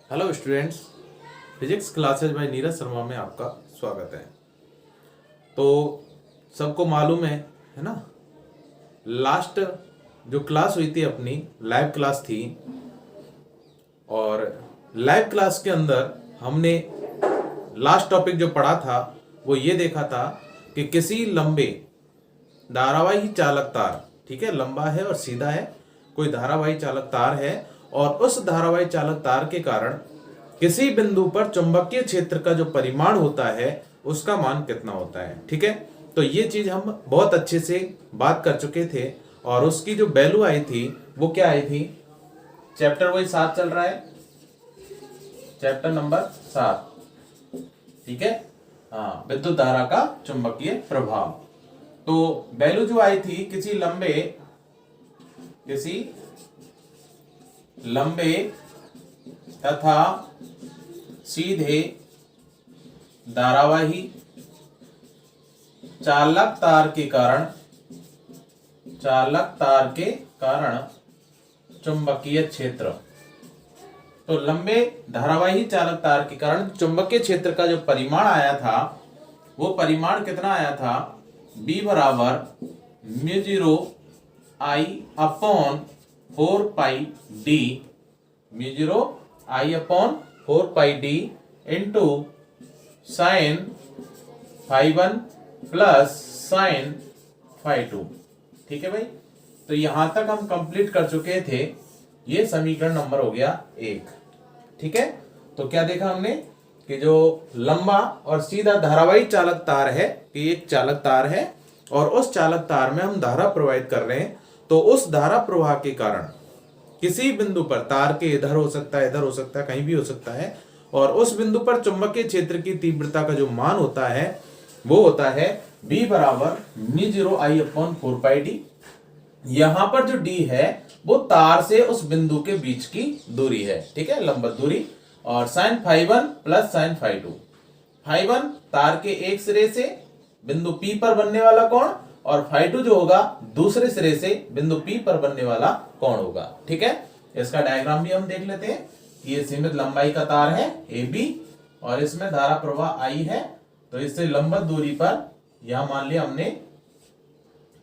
Hello students, physics classes by Neeraj Sharma में आपका स्वागत है। तो सबको मालूम है ना, लास्ट जो क्लास हुई थी अपनी लाइव क्लास थी, और लाइव क्लास के अंदर हमने लास्ट टॉपिक जो पढ़ा था वो ये देखा था कि किसी लंबे धारावाही चालक तार, ठीक है, लंबा है और सीधा है, कोई धारावाही चालक तार है और उस धारावाही चालक तार के कारण किसी बिंदु पर चुंबकीय क्षेत्र का जो परिमाण होता है उसका मान कितना होता है। ठीक है, तो ये चीज हम बहुत अच्छे से बात कर चुके थे और उसकी जो वैल्यू आई थी वो क्या आई थी। चैप्टर वही 7 चल रहा है, चैप्टर नंबर 7, ठीक है, हाँ, विद्युत धारा का चुंबकीय प्रभाव। तो वैल्यू जो आई थी किसी लंबे तथा सीधे धारावाही चालक तार के कारण चुंबकीय क्षेत्र। तो लंबे धारावाही चालक तार के कारण चुंबकीय क्षेत्र का जो परिमाण आया था वो परिमाण कितना आया था, B बराबर μ0 I upon 4 pi D, μ0 I upon 4 pi D into sine φ1 plus sine φ2। ठीक है भाई, तो यहां तक हम कंप्लीट कर चुके थे। ये समीकरण नंबर हो गया 1। ठीक है, तो क्या देखा हमने कि जो लंबा और सीधा धारावाही चालक तार है कि एक चालक तार है और उस चालक तार में हम धारा प्रवाहित कर रहे हैं, तो उस धारा प्रवाह के कारण किसी बिंदु पर, तार के इधर हो सकता है, इधर हो सकता है, कहीं भी हो सकता है, और उस बिंदु पर चुंबकीय क्षेत्र की तीव्रता का जो मान होता है वो होता है B बराबर μ0 I अपॉन 4 पाई D। यहां पर जो D है वो तार से उस बिंदु के बीच की दूरी है, ठीक है, लंबवत दूरी, और साइन φ1 प्लस साइन φ2। φ1 तार के एक सिरे से बिंदु P पर बनने वाला कोण और φ2 जो होगा दूसरे सिरे से बिंदु P पर बनने वाला कोण होगा। ठीक है, इसका डायग्राम भी हम देख लेते हैं कि ये सीमित लंबाई का तार है AB और इसमें धारा प्रवाह I है। तो इससे लंबवत दूरी पर, यहां मान लिया हमने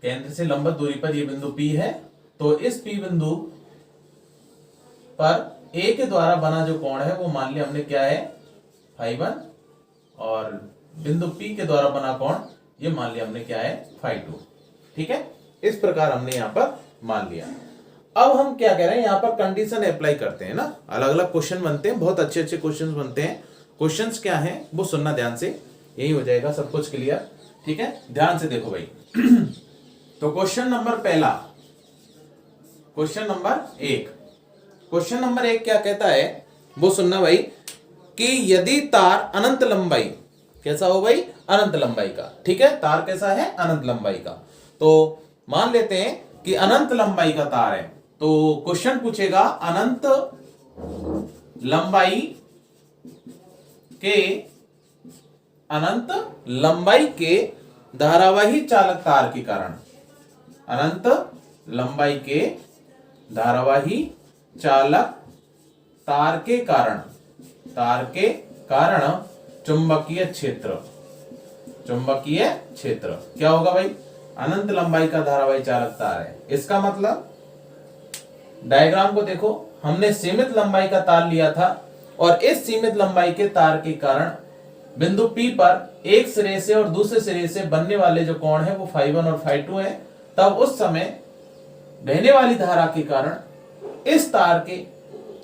केंद्र से लंबवत दूरी पर ये बिंदु P है, तो इस P बिंदु पर A के द्वारा बना जो कोण है वो मान लिया हमने क्या है, φ1, और बिंदु P के द्वारा बना कोण ये मान लिया हमने क्या है, φ2। ठीक है, इस प्रकार हमने यहां पर मान लिया। अब हम क्या कह रहे हैं, यहां पर कंडीशन अप्लाई करते हैं ना, अलग अलग क्वेश्चन बनते हैं, बहुत अच्छे अच्छे क्वेश्चन बनते हैं। क्वेश्चंस क्या हैं वो सुनना ध्यान से, यही हो जाएगा सब कुछ क्लियर। ठीक है, ध्यान से देखो भाई। तो क्वेश्चन नंबर 1 क्या कहता है वो सुनना भाई, कि यदि तार अनंत लंबाई, कैसा हो भाई, अनंत लंबाई का, ठीक है, तार कैसा है, अनंत लंबाई का। तो मान लेते हैं कि अनंत लंबाई का तार है, तो क्वेश्चन पूछेगा अनंत लंबाई के धारावाही चालक तार के कारण, अनंत लंबाई के धारावाही चालक तार के कारण चुंबकीय क्षेत्र क्या होगा भाई, अनंत लंबाई का धारावाही चालक तार है, इसका मतलब डायग्राम को देखो, हमने सीमित लंबाई का तार लिया था और इस सीमित लंबाई के तार के कारण बिंदु P पर एक सिरे से और दूसरे सिरे से बनने वाले जो कोण है वो φ1 और φ2 है। तब उस समय बहने वाली धारा के कारण इस तार के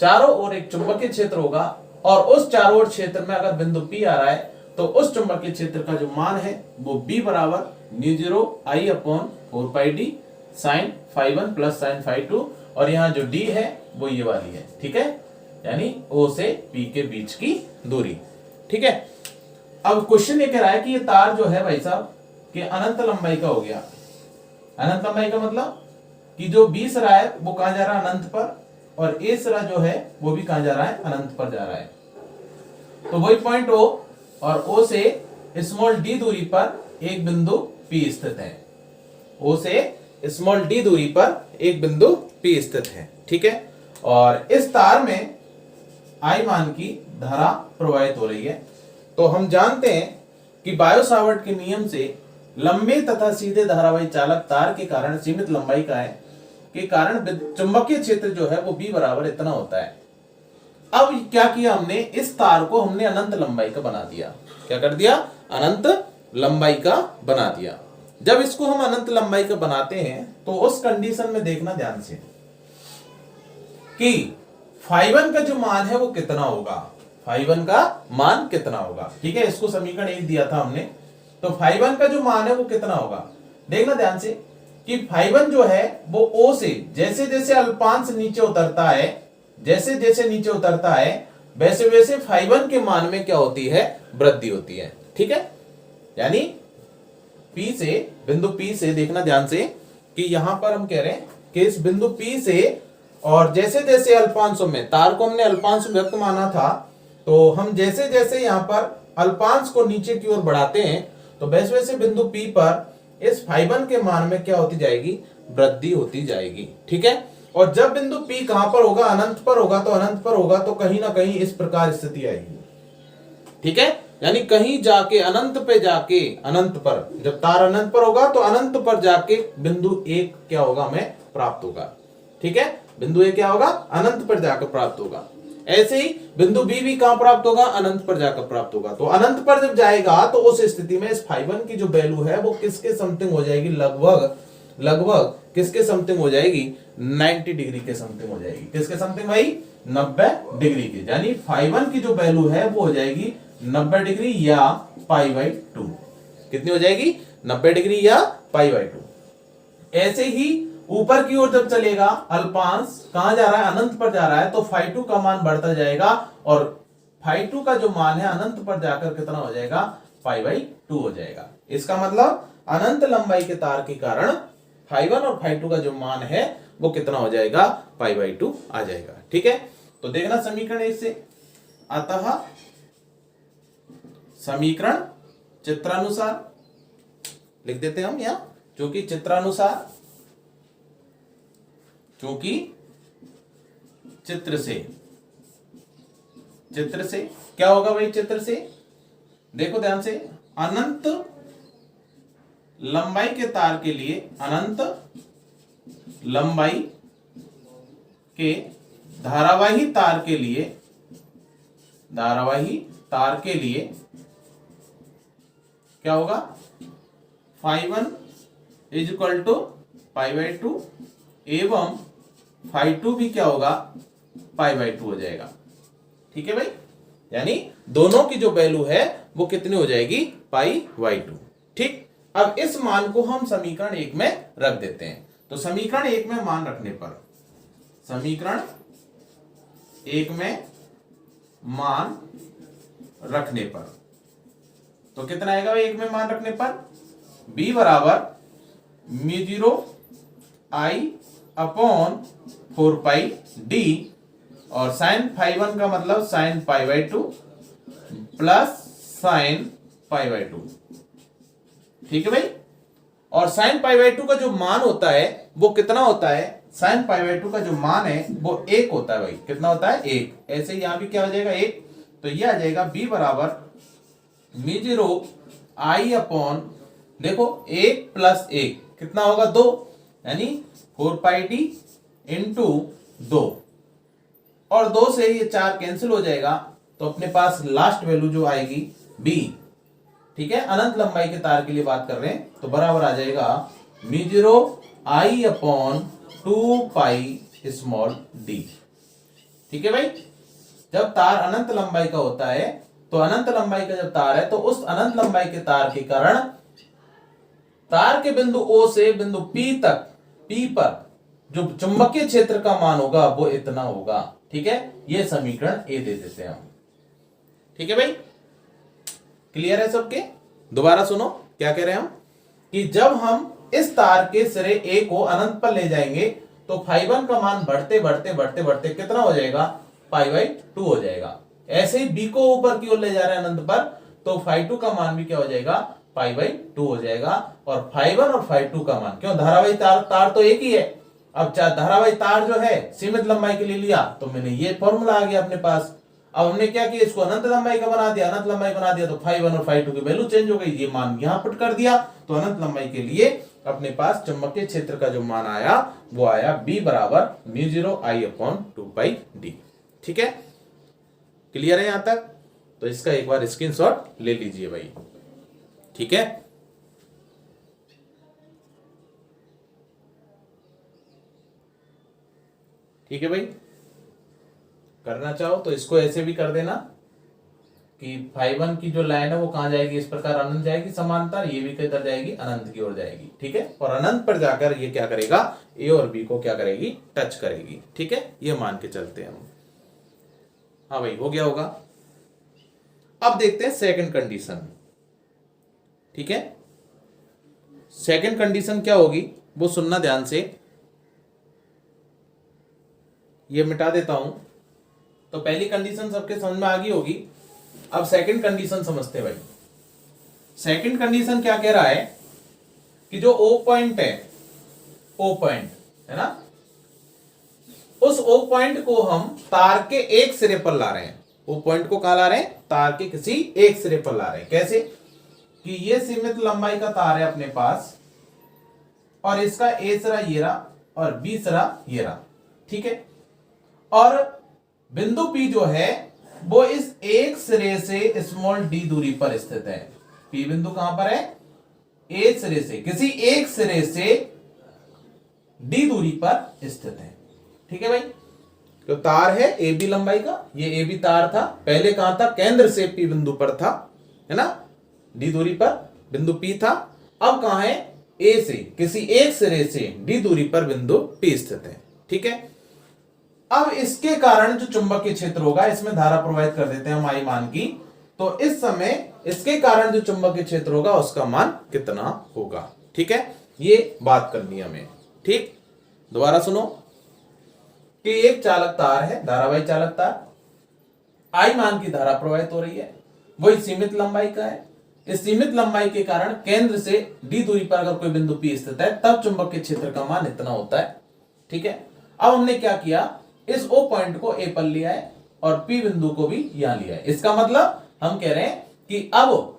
चारों ओर एक चुंबकीय क्षेत्र होगा और उस चारों ओर क्षेत्र में अगर बिंदु P आ रहा है तो उस चुंबकीय क्षेत्र का जो मान है वो B बराबर μ0 I upon 4 pi D sine φ1 plus sine φ2, और यहाँ जो D है वो ये वाली है। ठीक है, यानी O से P के बीच की दूरी। ठीक है, अब क्वेश्चन ये कह रहा है कि ये तार जो है भाई साहब कि अनंत लंबाई का हो गया। अनंत लंबाई का मतलब कि जो B सिरा है वो कहां जा रहा है, अनंत पर, और A सिरा जो है वो भी कहां जा रहा है, अनंत पर जा रहा है। तो वही पॉइंट O और O से स्मॉल d दूरी पर एक बिंदु P स्थित है, O से स्मॉल d दूरी पर एक बिंदु P स्थित है। ठीक है, और इस तार में I मान की धारा प्रवाहित हो रही है। तो हम जानते हैं कि बायो सावर्ट के नियम से लंबे तथा सीधे धारावाही चालक तार के कारण सीमित लंबाई का है के कारण चुंबकीय क्षेत्र जो है वो B बराबर इतना होता है। अब क्या किया हमने, इस तार को हमने अनंत लंबाई का बना दिया। क्या कर दिया? अनंत लंबाई का बना दिया। जब इसको हम अनंत लंबाई का बनाते हैं तो उस कंडीशन में देखना ध्यान से कि φ1 का जो मान है वो कितना होगा, φ1 का मान कितना होगा। ठीक है, इसको समीकरण 1 दिया था हमने, तो φ1 का जो मान है वो कितना होगा। देखना ध्यान से कि φ1 जो है वो O से जैसे जैसे अल्पांश नीचे उतरता है, जैसे जैसे नीचे उतरता है वैसे वैसे φ1 के मान में क्या होती है, वृद्धि होती है। ठीक है, यानी P से, बिंदु P से देखना ध्यान से कि यहां पर हम कह रहे हैं कि इस बिंदु P से और जैसे जैसे अल्पांशों में, तार को हमने अल्पांश व्यक्त माना था, तो हम जैसे जैसे यहां पर अल्पांश को नीचे की ओर बढ़ाते हैं तो वैसे वैसे बिंदु P पर इस φ1 के मान में क्या होती जाएगी, वृद्धि होती जाएगी। ठीक है, और जब बिंदु P कहां पर होगा, अनंत पर होगा, तो अनंत पर होगा तो कहीं ना कहीं इस प्रकार स्थिति आएगी। ठीक है, यानी कहीं जाके अनंत पे जाके, अनंत पर, जब तार अनंत पर होगा तो अनंत पर जाके बिंदु 1 क्या होगा, हमें प्राप्त होगा। ठीक है, बिंदु 1 क्या होगा, अनंत पर जाकर प्राप्त होगा। ऐसे ही बिंदु B भी कहां प्राप्त होगा, अनंत पर जाकर प्राप्त होगा। तो अनंत पर जब जाएगा तो उस स्थिति में इस φ1 की जो वैल्यू है वो किसके समथिंग हो जाएगी, लगभग किसके समथिंग हो जाएगी, 90 डिग्री के समथिंग हो जाएगी। किसके समथिंग भाई, 90 डिग्री की। यानी φ1 की जो वैल्यू है वो हो जाएगी 90 डिग्री या π/2। कितनी हो जाएगी, 90 डिग्री या π/2। ऐसे ही ऊपर की ओर जब चलेगा, अल्पांश कहां जा रहा है, अनंत पर जा रहा है, तो φ2 का मान बढ़ता जाएगा और φ2 का जो मान है अनंत पर जाकर कितना हो जाएगा, π/2 हो जाएगा। इसका मतलब अनंत लंबाई के तार के कारण φ1 और φ2 का जो मान है वो कितना हो जाएगा, π/2 आ जाएगा। ठीक है, तो देखना समीकरण 1 से, अतः समीकरण चित्रानुसार लिख देते हैं हम यहां, क्योंकि चित्रानुसार, क्योंकि चित्र से क्या होगा भाई, चित्र से देखो ध्यान से, अनंत लंबाई के तार के लिए, अनंत लंबाई के धारावाही तार के लिए, धारावाही तार के लिए क्या होगा, φ1 इज इक्वल टू π/2 एवं φ2 भी क्या होगा, π/2 हो जाएगा। ठीक है भाई, यानी दोनों की जो वैल्यू है वो कितनी हो जाएगी, π/2। ठीक, अब इस मान को हम समीकरण 1 में रख देते हैं। तो समीकरण 1 में मान रखने पर, समीकरण 1 में मान रखने पर तो कितना आएगा भाई, 1 में मान रखने पर B बराबर μ0 I अपॉन 4πd और साइन φ1 का मतलब साइन π/2 प्लस साइन π/2। ठीक है भाई, और साइन π/2 का जो मान होता है वो कितना होता है, साइन π/2 का जो मान है वो 1 होता है भाई। कितना होता है, 1। ऐसे ही यहां भी क्या हो जाएगा, 1। तो ये आ जाएगा B बराबर μ0 I अपॉन, देखो 1 प्लस 1 कितना होगा, 2, यानी 4πd इंटू 2, और 2 से ये 4 कैंसिल हो जाएगा तो अपने पास लास्ट वैल्यू जो आएगी B। ठीक है, अनंत लंबाई के तार के लिए बात कर रहे हैं, तो बराबर आ जाएगा μ0 I अपॉन 2πd। ठीक है भाई, जब तार अनंत लंबाई का होता है, तो अनंत लंबाई का जब तार है तो उस अनंत लंबाई के तार के कारण तार के बिंदु O से बिंदु P तक, P पर जो चुंबकीय क्षेत्र का मान होगा वो इतना होगा। ठीक है, ये समीकरण A दे देते हैं हम। ठीक है भाई, क्लियर है सबके? दोबारा सुनो क्या कह रहे हैं हम, कि जब हम इस तार के सिरे A को अनंत पर ले जाएंगे तो φ1 का मान बढ़ते बढ़ते बढ़ते बढ़ते कितना हो जाएगा, π/2 हो जाएगा। ऐसे ही B को ऊपर की ओर ले जा रहे हैं अनंत पर, तो φ2 का मान भी क्या हो जाएगा, π/2 हो जाएगा। और φ1 और φ2 का मान, क्यों, धारावाही तार तो एक ही है। अब धारावाही तार जो है सीमित लंबाई के लिए लिया तो मैंने ये फॉर्मूला आ गया अपने पास, अब हमने क्या किया, इसको अनंत लंबाई का बना दिया, अनंत लंबाई बना दिया तो φ1 और φ2 की वैल्यू चेंज हो गई, ये मान यहां पुट कर दिया, तो अनंत लंबाई के लिए अपने पास चुंबकीय क्षेत्र का जो मान आया वो आया B बराबर μ0 I/2πd। ठीक है, क्लियर है यहां तक? तो इसका एक बार स्क्रीनशॉट ले लीजिए भाई। ठीक है, ठीक है भाई, करना चाहो तो इसको ऐसे भी कर देना कि φ1 की जो लाइन है वो कहां जाएगी, इस प्रकार अनंत जाएगी समांतर, ये भी किधर जाएगी, अनंत की ओर जाएगी। ठीक है, और अनंत पर जाकर ये क्या करेगा, ए और बी को क्या करेगी, टच करेगी। ठीक है, ये मान के चलते हैं हम। हाँ भाई, हो गया होगा। अब देखते हैं सेकंड कंडीशन। ठीक है, सेकंड कंडीशन क्या होगी वो सुनना ध्यान से, ये मिटा देता हूं। तो पहली कंडीशन सबके समझ में आ गई होगी। अब सेकंड कंडीशन समझते हैं भाई। सेकंड कंडीशन क्या कह रहा है कि जो ओ पॉइंट है, ओ पॉइंट है ना, उस ओ पॉइंट को हम तार के एक सिरे पर ला रहे हैं। ओ पॉइंट को कहां ला रहे हैं, तार के किसी एक सिरे पर ला रहे हैं। कैसे कि ये सीमित लंबाई का तार है अपने पास, और इसका ए सिरा ये रहा और बी सिरा ये रहा। ठीक है, और बिंदु P जो है वो इस एक सिरे से स्मॉल d दूरी पर स्थित है। P बिंदु कहां पर है, ए सिरे से, किसी एक सिरे से d दूरी पर स्थित है। ठीक है भाई, तो तार है ए बी लंबाई का, ये ए बी तार था, पहले कहां था, केंद्र से P बिंदु पर था, है ना, d दूरी पर बिंदु P था। अब कहां है, ए से, किसी एक सिरे से d दूरी पर बिंदु P स्थित है। ठीक है, अब इसके कारण जो चुंबकीय क्षेत्र होगा, इसमें धारा प्रवाहित कर देते हैं हम I मान की, तो इस समय इसके कारण जो चुंबकीय क्षेत्र होगा उसका मान कितना होगा। ठीक है, ये बात करनी है हमें। ठीक, दोबारा सुनो कि एक चालक तार है, धारावाही चालक तार, I मान की धारा प्रवाहित हो रही है, वही सीमित लंबाई का है। इस सीमित लंबाई के कारण केंद्र से d दूरी पर अगर कोई बिंदु P स्थित है तब चुंबकीय क्षेत्र का मान इतना होता है। ठीक है, अब हमने क्या किया, इस O पॉइंट को A पर लिया है और P बिंदु को भी यहां लिया है। इसका मतलब हम कह रहे हैं कि अब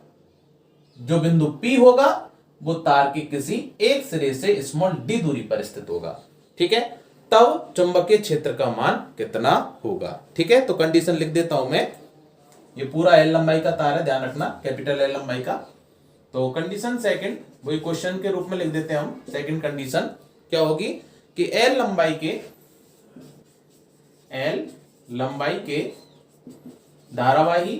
जो बिंदु P होगा वो तार के किसी एक सिरे से स्मॉल d दूरी पर स्थित होगा। ठीक है, तब चुंबकीय क्षेत्र का मान कितना होगा। ठीक है, तो कंडीशन लिख देता हूं मैं, ये पूरा L लंबाई का तार है, ध्यान रखना, कैपिटल L लंबाई का। तो कंडीशन सेकंड वही क्वेश्चन के रूप में लिख देते हैं हम। सेकंड कंडीशन क्या होगी कि L लंबाई के धारावाही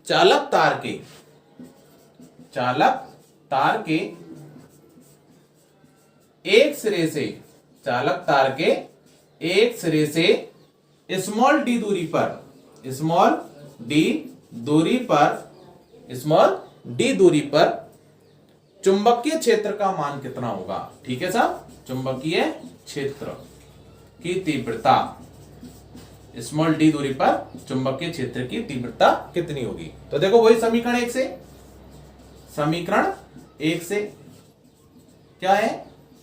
चालक तार के एक सिरे से स्मॉल d दूरी पर चुंबकीय क्षेत्र का मान कितना होगा। ठीक है साहब, चुंबकीय क्षेत्र की तीव्रता, स्मॉल d दूरी पर चुंबकीय क्षेत्र की तीव्रता कितनी होगी। तो देखो वही समीकरण एक से क्या है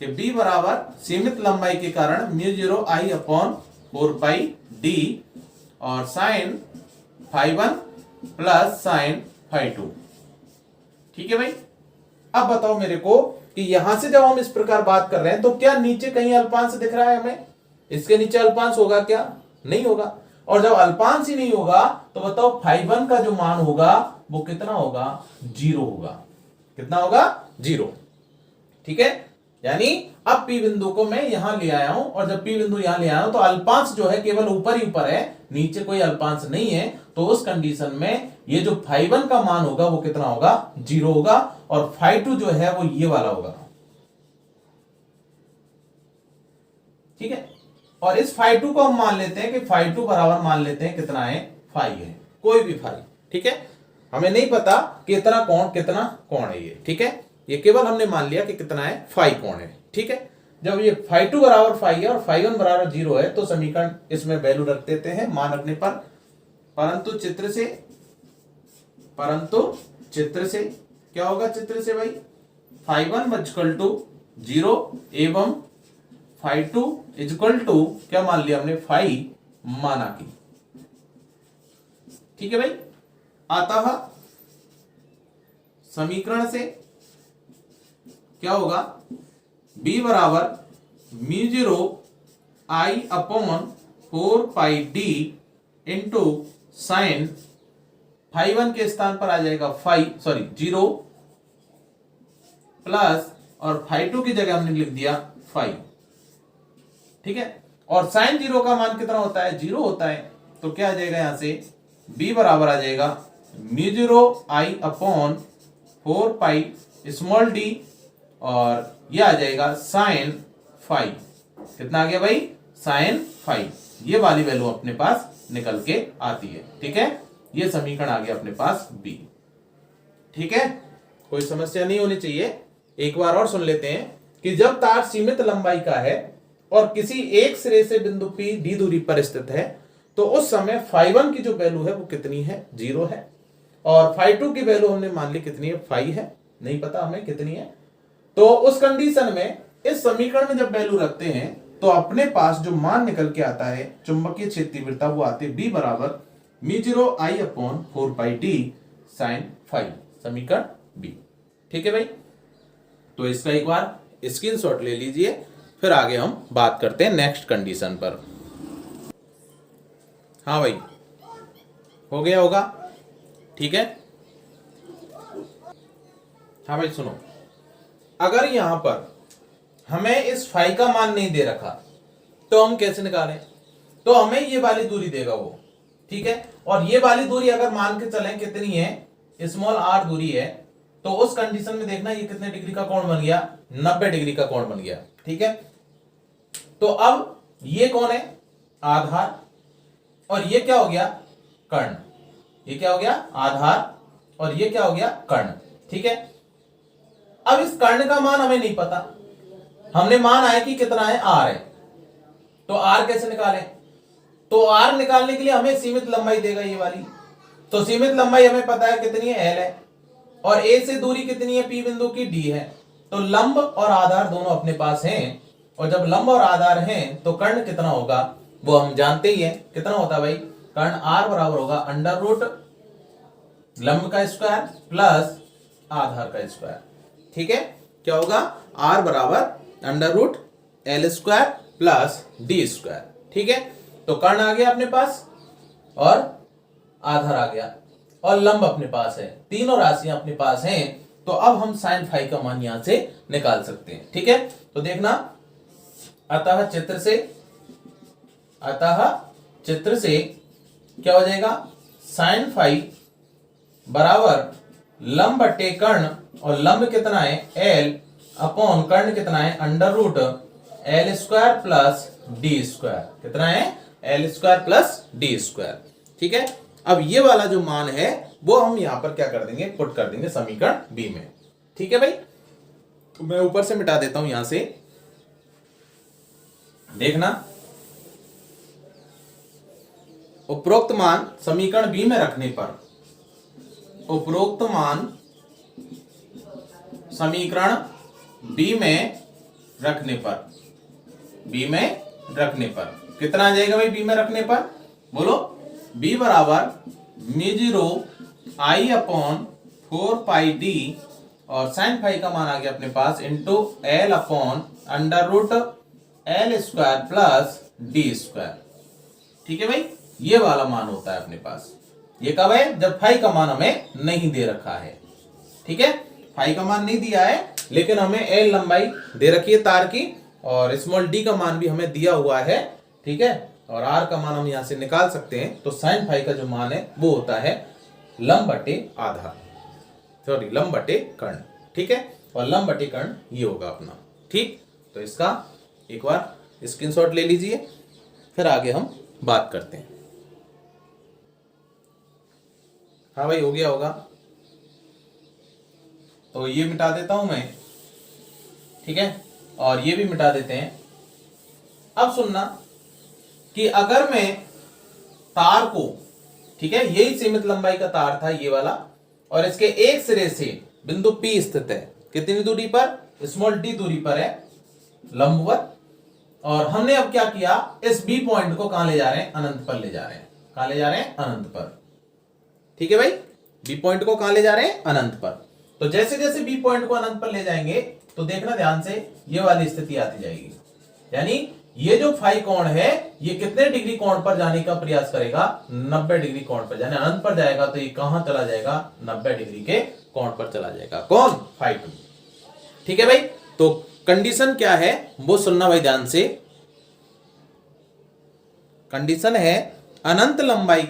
कि B बराबर सीमित लंबाई के कारण μ0 I/4πd और साइन φ1 प्लस साइन φ2। ठीक है भाई, अब बताओ मेरे को कि यहां से जब हम इस प्रकार बात कर रहे हैं तो क्या नीचे कहीं अल्पांश दिख रहा है हमें, इसके नीचे अल्पांश होगा क्या, नहीं होगा। और जब अल्पांश ही नहीं होगा तो बताओ φ1 का जो मान होगा वो कितना होगा, 0 होगा। कितना होगा, 0। ठीक है, यानी अब P बिंदु को मैं यहां ले आया हूं, और जब P बिंदु यहां ले आया हूं तो अल्पांश जो है केवल ऊपर ही ऊपर है, नीचे कोई अल्पांश नहीं है। तो उस कंडीशन में ये जो φ1 का मान होगा वो कितना होगा, 0 होगा, और φ2 जो है वो ये वाला होगा। ठीक है, और इस φ2 को हम मान लेते हैं कि φ2 बराबर मान लेते हैं कितना है, फाई है, कोई भी फाई। ठीक है, हमें नहीं पता कितना कोण है ये। ठीक है, ये केवल हमने मान लिया कि कितना है, फाई कोण है। ठीक है, जब ये φ2 बराबर फाई है और φ1 बराबर 0 है तो समीकरण इसमें वैल्यू रख देते हैं मान रखने पर, परंतु चित्र से क्या होगा, चित्र से भाई φ1 = 0 एवं phi two is equal to क्या मान लिया हमने, फाई माना की। ठीक है भाई। अतः समीकरण से क्या होगा, b बराबर mu zero I upon 4 pi D into sine phi one के स्थान पर आ जाएगा जीरो प्लस और फाई टू की जगह हमने लिख दिया फाई। ठीक है। और साइन जीरो का मान कितना होता है, जीरो होता है। तो क्या आ जाएगा यहां से, b बराबर आ जाएगा mu zero I upon 4 pi small D और ये आ जाएगा साइन फाई। कितना आ गया भाई, साइन फाई। ये वाली वैल्यू अपने पास निकल के आती है। ठीक है। ये समीकरण आ गया अपने पास b। ठीक है। कोई समस्या नहीं होनी चाहिए। एक बार और सुन लेते हैं कि जब तार सीमित लंबाई का है और किसी एक सिरे से बिंदु P d दूरी पर स्थित है तो उस समय फाई वन की जो वैल्यू है वो कितनी है, जीरो है। और फाई टू की वैल्यू हमने मान ली कितनी है, फाई है, नहीं पता हमें कितनी है। तो उस कंडीशन में इस समीकरण में जब वैल्यू रखते हैं तो अपने पास जो मान निकल के आता है चुंबकीय क्षेत्र तीव्रता वो आती है b बराबर mu zero I upon 4 pi D sine phi, समीकरण b। ठीक है भाई। तो इसका एक बार स्क्रीनशॉट ले लीजिए, फिर आगे हम बात करते हैं नेक्स्ट कंडीशन पर। हाँ भाई, हो गया होगा। ठीक है। हाँ भाई सुनो, अगर यहां पर हमें इस फाई का मान नहीं दे रखा तो हम कैसे निकालें, तो हमें ये वाली दूरी देगा वो। ठीक है। और ये वाली दूरी अगर मान के चलें कितनी है, स्मॉल r दूरी है, तो उस कंडीशन में देखना ये कितने डिग्री का कोण बन गया, 90 डिग्री का कोण बन गया। ठीक है। तो अब ये कौन है, आधार, और ये क्या हो गया, कर्ण। ये क्या हो गया, आधार, और ये क्या हो गया, कर्ण। ठीक है। अब इस कर्ण का मान हमें नहीं पता, हमने मान आया कि कितना है, r है। तो r कैसे निकालें, तो r निकालने के लिए हमें सीमित लंबाई देगा ये वाली। तो सीमित लंबाई हमें पता है कितनी है, l है, और a से दूरी कितनी है, p बिंदु की, d है। तो लंब और आधार दोनों अपने पास हैं, और जब लंब और आधार हैं तो कर्ण कितना होगा वो हम जानते ही हैं। कितना होता है भाई, कर्ण r बराबर होगा अंडर रूट लंब का स्क्वायर प्लस आधार का स्क्वायर। ठीक है। क्या होगा, r बराबर under root L square plus D square. ठीक है। तो कर्ण आ गया अपने पास और आधार आ गया और लंब अपने पास है, तीनों राशियां अपने पास हैं। तो अब हम साइन फाई का मान यहां से निकाल सकते हैं। ठीक है। तो देखना, अतः चित्र से क्या हो जाएगा, साइन फाई बराबर लंब बटे कर्ण, और लंब कितना है, एल अपॉन कर्ण कितना है, under root L square plus D square. कितना है, L square plus D square. ठीक है। अब ये वाला जो मान है वो हम यहां पर क्या कर देंगे, पुट कर देंगे समीकरण बी में। ठीक है भाई। तो मैं ऊपर से मिटा देता हूं यहां से, देखना, उपरोक्त मान समीकरण बी में रखने पर, उपरोक्त मान समीकरण बी में रखने पर, बी में रखने पर कितना आ जाएगा भाई, बी में रखने पर बोलो, b बराबर mu zero I upon 4 pi D और साइन फाई का मान आ गया अपने पास into L upon under root L square plus D square. ठीक है भाई। ये वाला मान होता है अपने पास। ये कब है, जब फाई का मान हमें नहीं दे रखा है। ठीक है। फाई का मान नहीं दिया है लेकिन हमें एल लंबाई दे रखी है तार की, और स्मॉल डी का मान भी हमें दिया हुआ है। ठीक है। और आर का मान हम यहां से निकाल सकते हैं। तो साइन फाई का जो मान है वो होता है लंब बटे आधार, सॉरी लंब बटे कर्ण। ठीक है। और लंब बटे कर्ण ये होगा अपना। ठीक। तो इसका एक बार स्क्रीनशॉट ले लीजिए, फिर आगे हम बात करते हैं। हाँ भाई, हो गया होगा। तो ये मिटा देता हूं मैं। ठीक है। और ये भी मिटा देते हैं। अब सुनना कि अगर मैं तार को, ठीक है, यही सीमित लंबाई का तार था ये वाला, और इसके एक सिरे से बिंदु P स्थित है, कितनी दूरी पर, स्मॉल d दूरी पर है लंबवत, और हमने अब क्या किया, इस बी पॉइंट को कहां ले जा रहे हैं, अनंत पर ले जा रहे हैं। कहां ले जा रहे हैं, अनंत पर। ठीक है भाई, बी पॉइंट को कहां ले जा रहे हैं, अनंत पर। तो जैसे जैसे बी पॉइंट को अनंत पर ले जाएंगे तो देखना ध्यान से, ये वाली स्थिति आती जाएगी, यानी ये जो फाई कोण है ये कितने डिग्री कोण पर जाने का प्रयास करेगा, 90 डिग्री कोण पर, यानी अनंत पर जाएगा तो ये कहां चला जाएगा, 90 डिग्री के कोण पर चला जाएगा। कौन, फाई 2। ठीक है भाई, तो कंडीशन क्या है वो सुनना भाई ध्यान से। कंडीशन है अनंत लंबाई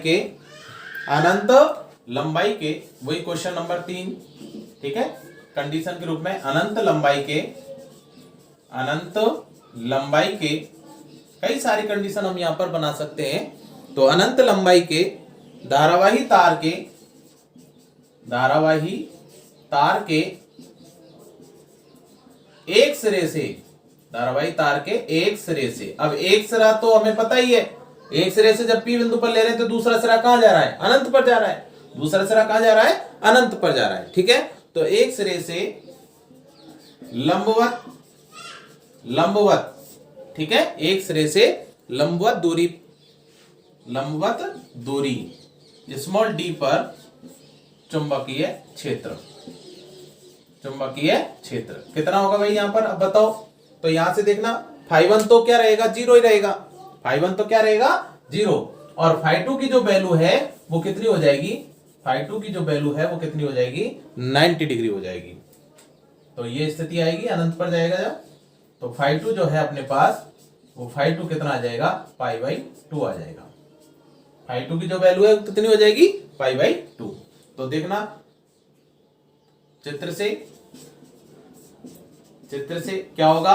के वही क्वेश्चन नंबर 3। ठीक है, कंडीशन के रूप में अनंत लंबाई के कई सारी कंडीशन हम यहां पर बना सकते हैं। तो अनंत लंबाई के धारावाही तार के एक सिरे से, धारावाही तार के एक सिरे से, अब एक सिरा तो हमें पता ही है, एक सिरे से जब P बिंदु पर ले रहे हैं तो दूसरा सिरा कहां जा रहा है, अनंत पर जा रहा है। दूसरा सिरा कहां जा रहा है, अनंत पर जा रहा है। ठीक है, तो एक सिरे से लंबवत, ठीक है, एक सिरे से लंबवत दूरी स्मॉल d पर चुंबकीय क्षेत्र कितना होगा भाई यहां पर, अब बताओ। तो यहां से देखना, φ1 तो क्या रहेगा, 0 ही रहेगा। φ1 तो क्या रहेगा, 0। और φ2 की जो वैल्यू है वो कितनी हो जाएगी, φ2 की जो वैल्यू है वो कितनी हो जाएगी, 90 डिग्री हो जाएगी। तो ये स्थिति आएगी, अनंत पर जाएगा जब, तो φ2 जो है अपने पास वो φ2 कितना आ जाएगा, π/2 आ जाएगा। φ2 की जो वैल्यू है वो कितनी हो जाएगी, π/2। तो देखना चित्र से क्या होगा,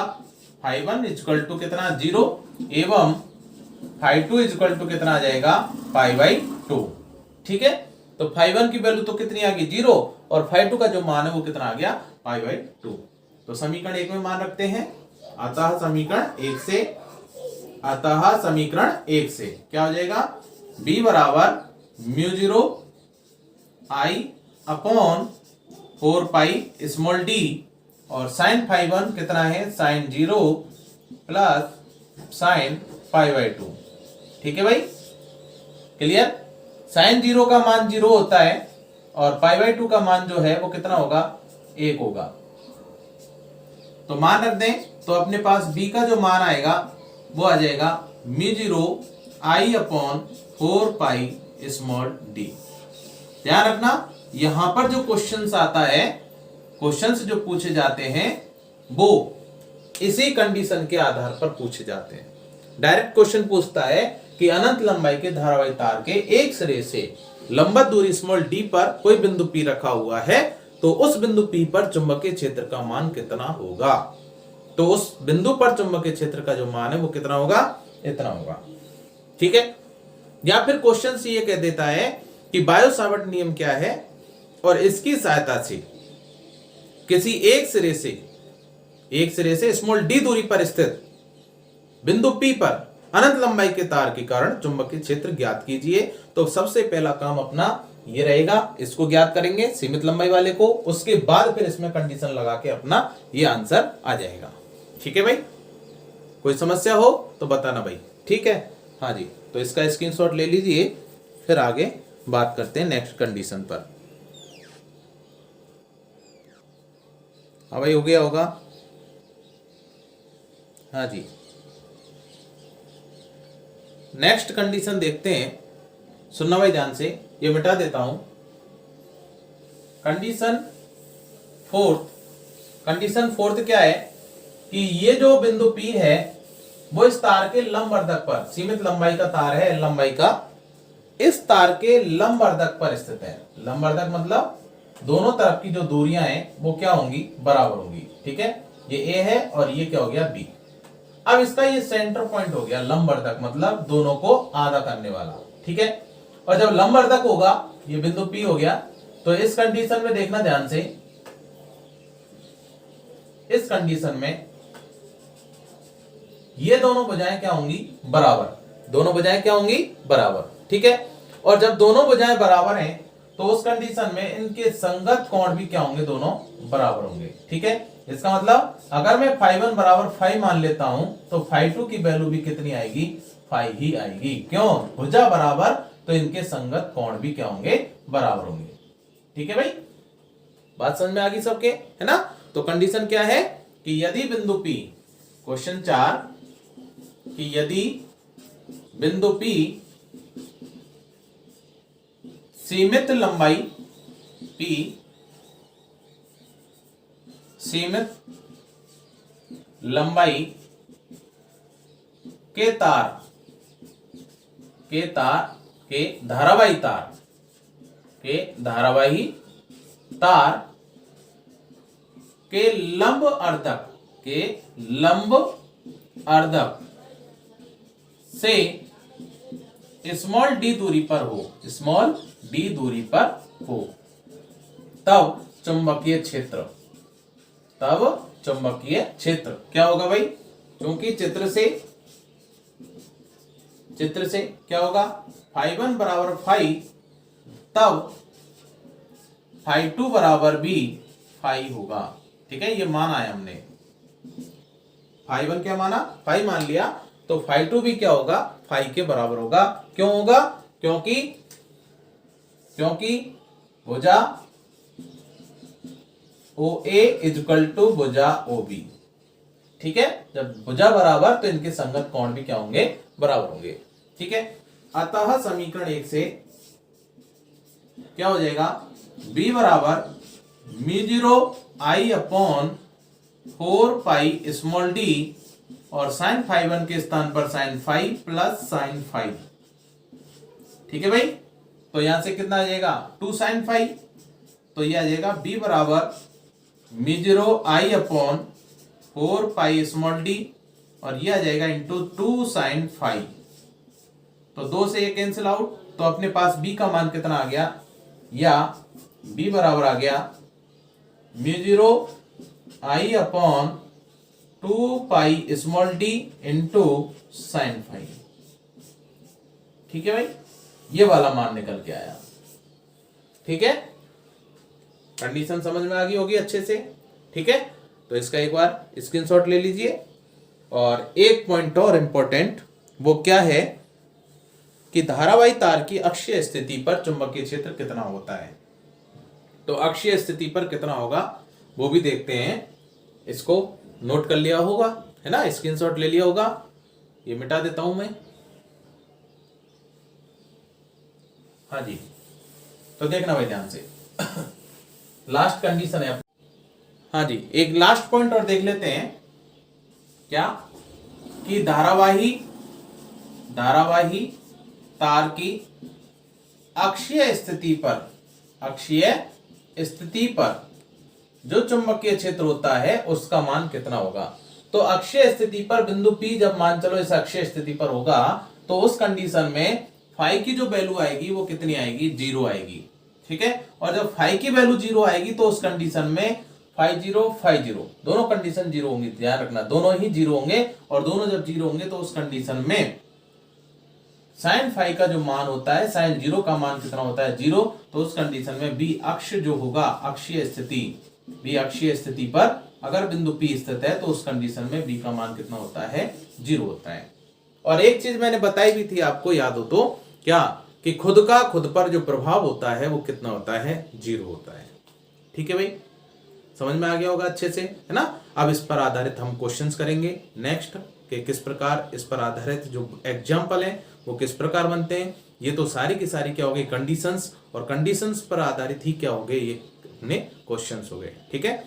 φ1 इक्वल टू कितना, 0 एवं φ2 इक्वल टू कितना आ जाएगा, π/2। ठीक है, तो φ1 की वैल्यू तो कितनी आ गई, 0, और φ2 का जो मान है वो कितना आ गया, π/2। तो समीकरण 1 में मान रखते हैं, अतः समीकरण 1 से क्या हो जाएगा, b बराबर μ0 I अपॉन 4 स्मॉल d, और साइन φ1 कितना है, साइन 0 प्लस साइन π/2। ठीक है भाई, क्लियर। साइन 0 का मान 0 होता है और π/2 का मान जो है वो कितना होगा, 1 होगा। तो मान रख दें, तो अपने पास b का जो मान आएगा वो आ जाएगा μ0 I अपॉन 4 स्मॉल d। ध्यान रखना, यहां पर जो क्वेश्चंस आता है, क्वेश्चंस जो पूछे जाते हैं वो इसी कंडीशन के आधार पर पूछे जाते हैं। डायरेक्ट क्वेश्चन पूछता है कि अनंत लंबाई के धारावाही तार के एक सिरे से लंबवत दूरी स्मॉल d पर कोई बिंदु P रखा हुआ है, तो उस बिंदु P पर चुंबकीय क्षेत्र का मान कितना होगा। तो उस बिंदु पर चुंबकीय क्षेत्र का जो मान है वो कितना होगा, इतना होगा। ठीक है, या फिर क्वेश्चन से ये कह देता है कि बायो-सावर्ट नियम क्या है, और इसकी सहायता से किसी एक सिरे से स्मॉल d दूरी पर स्थित बिंदु P पर अनंत लंबाई के तार के कारण चुंबकीय क्षेत्र ज्ञात कीजिए। तो सबसे पहला काम अपना ये रहेगा, इसको ज्ञात करेंगे सीमित लंबाई वाले को, उसके बाद फिर इसमें कंडीशन लगा के अपना ये आंसर आ जाएगा। ठीक है भाई, कोई समस्या हो तो बताना भाई। ठीक है, हाँ जी, तो इसका स्क्रीनशॉट ले लीजिए, फिर आगे बात करते हैं नेक्स्ट कंडीशन पर। हाँ भाई, हो गया होगा, हाँ जी। नेक्स्ट कंडीशन देखते हैं, सुनना भाई ध्यान से, ये मिटा देता हूं। कंडीशन फोर्थ क्या है कि ये जो बिंदु P है वो इस तार के लंबवर्धक पर, सीमित लंबाई का तार है, लंबाई का, इस तार के लंबवर्धक पर स्थित है। लंबवर्धक मतलब दोनों तरफ की जो दूरियां हैं वो क्या होंगी, बराबर होंगी। ठीक है, ये A है और ये क्या हो गया, B। अब इसका ये सेंटर पॉइंट हो गया लंबवर्धक, मतलब दोनों को आधा करने वाला। ठीक है, और जब लंबवर्धक होगा, ये बिंदु P हो गया, तो इस कंडीशन में देखना ध्यान से, इस कंडीशन में ये दोनों भुजाएं क्या होंगी, बराबर। दोनों भुजाएं क्या होंगी, बराबर। ठीक है, और जब दोनों भुजाएं बराबर हैं तो उस कंडीशन में इनके संगत कोण भी क्या होंगे, दोनों बराबर होंगे। ठीक है, इसका मतलब अगर मैं φ1 बराबर 5 मान लेता हूं तो φ2 की वैल्यू भी कितनी आएगी, 5 ही आएगी। क्यों, भुजा बराबर तो इनके संगत कोण भी क्या होंगे, बराबर होंगे। ठीक है भाई, बात समझ में आ गई सबके, है ना। तो कंडीशन क्या है कि यदि बिंदु P, क्वेश्चन 4, कि यदि बिंदु P सीमित लंबाई P, सीमित लंबाई के तार, के धारावाही तार के लंब अर्धक से स्मॉल डी दूरी पर हो, तब चुंबकीय क्षेत्र क्या होगा भाई, क्योंकि चित्र से क्या होगा, φ1 बराबर 5, तब φ2 बराबर भी 5 होगा। ठीक है, ये माना है हमने, φ1 क्या माना, 5 मान लिया, तो φ2 भी क्या होगा, 5 के बराबर होगा। क्यों होगा, क्योंकि भुजा OA इक्वल टू भुजा OB। ठीक है, जब भुजा बराबर तो इनके संगत कोण भी क्या होंगे, बराबर होंगे। ठीक है, अतः समीकरण 1 से क्या हो जाएगा, B बराबर μ0 I अपॉन 4 स्मॉल d, और साइन φ1 के स्थान पर साइन फाइव प्लस साइन 5। ठीक है भाई, तो यहां से कितना आ जाएगा, 2 साइन 5, तो ये आ जाएगा B बराबर μ0 I अपॉन 4 स्मॉल d, और ये आ जाएगा इंटू 2 साइन 5। तो 2 से ये कैंसिल आउट, तो अपने पास B का मान कितना आ गया, या B बराबर आ गया μ0 I upon 2 small d into sign 5। ठीक है भाई, ये वाला मान निकल के आया। ठीक है, कंडीशन समझ में आ गई होगी अच्छे से। ठीक है, तो इसका एक बार स्क्रीनशॉट ले लीजिए। और एक पॉइंट और इंपॉर्टेंट, वो क्या है कि धारावाही तार की अक्षीय स्थिति पर चुंबकीय क्षेत्र कितना होता है। तो अक्षीय स्थिति पर कितना होगा वो भी देखते हैं। इसको नोट कर लिया होगा, है ना, स्क्रीनशॉट ले लिया होगा। ये मिटा देता हूं मैं। हाँ जी, तो देखना भाई ध्यान से। लास्ट कंडीशन है। हाँ जी, एक लास्ट पॉइंट और देख लेते हैं, क्या कि धारावाही तार की अक्षीय स्थिति पर जो चुंबकीय क्षेत्र होता है उसका मान कितना होगा। तो अक्षीय स्थिति पर बिंदु P जब मान चलो इस अक्षीय स्थिति पर होगा, तो उस कंडीशन में फाई की जो वैल्यू आएगी वो कितनी आएगी, 0 आएगी। ठीक है, और जब फाई की वैल्यू 0 आएगी तो उस कंडीशन में फाई 0 दोनों कंडीशन 0 होंगी। ध्यान रखना, दोनों ही 0 होंगे, और दोनों जब 0 होंगे तो उस कंडीशन में साइन फाई का जो मान होता है, साइन 0 का मान कितना होता है, 0। तो उस कंडीशन में बी अक्ष जो होगा, अक्षीय स्थिति पर अगर बिंदु P स्थित है तो उस कंडीशन में बी का मान कितना होता है, 0 होता है। और एक चीज मैंने बताई भी थी आपको, याद हो तो, क्या कि खुद पर जो प्रभाव होता है वो कितना होता है, 0 होता है। ठीक है भाई, समझ में आ गया होगा अच्छे से, है ना। अब इस पर आधारित हम क्वेश्चंस करेंगे नेक्स्ट, कि किस प्रकार इस पर आधारित जो एग्जाम्पल है वो किस प्रकार बनते हैं। ये तो सारी की सारी क्या हो गई, कंडीशंस, और कंडीशंस पर आधारित ही क्या हो गए, ये अपने क्वेश्चंस हो गए। ठीक है,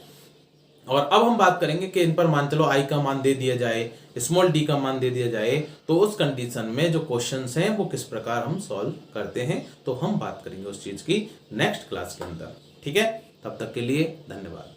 और अब हम बात करेंगे कि इन पर मान चलो आई का मान दे दिया जाए, स्मॉल डी का मान दे दिया जाए, तो उस कंडीशन में जो क्वेश्चंस हैं वो किस प्रकार हम सॉल्व करते हैं, तो हम बात करेंगे उस चीज की नेक्स्ट क्लास के अंदर। ठीक है, तब तक के लिए धन्यवाद।